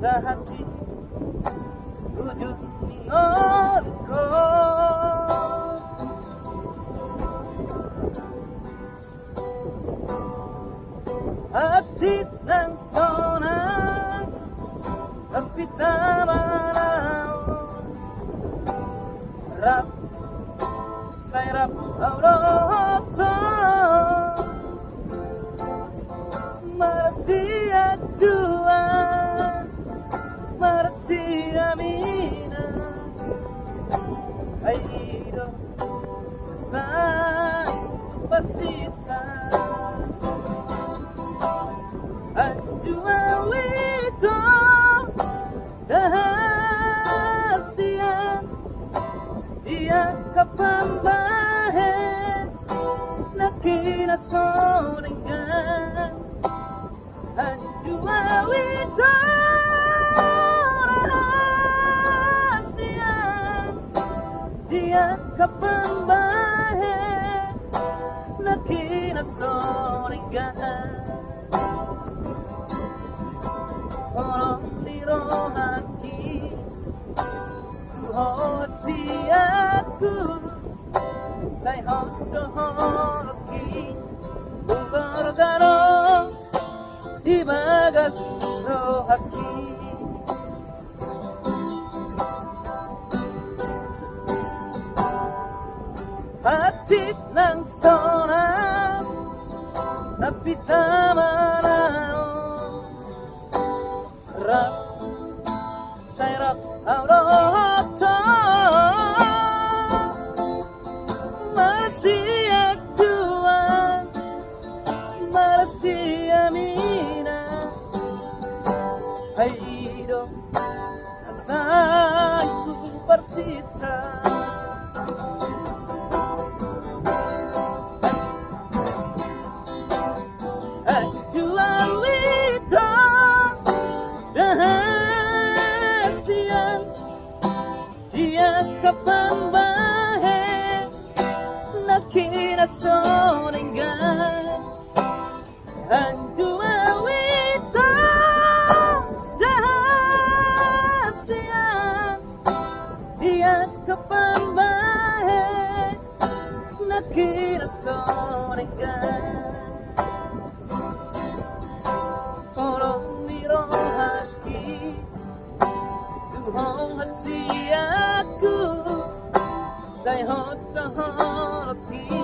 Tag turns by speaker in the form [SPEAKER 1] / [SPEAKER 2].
[SPEAKER 1] sa hati wujud ningon ko. Hatid ng sonang kapitamanan rap say rap auroto Marsia Tuhan Marsia Mina Aido Say Persita Ajua Wito Dahasian Dia kapambahe Nakina soningan Ajua Wito Dahasian Dia kapambahe Nakina soningan Orang di rohaki Tuhan siaku Say hondo horoki Gorga Ho Di bagas rohaki Hati ng sonang napitamanan rap say rap auroto Marsia Tuhan Marsia Mina Aido Asaiku Persita Ajua Wito Dahasian Dia kapambahe Nakina soningan Ajua Wito Dahasian Dia kapambahe Nakina soningan Orang di rohaki Tuhan hasiaku Say hondo horoki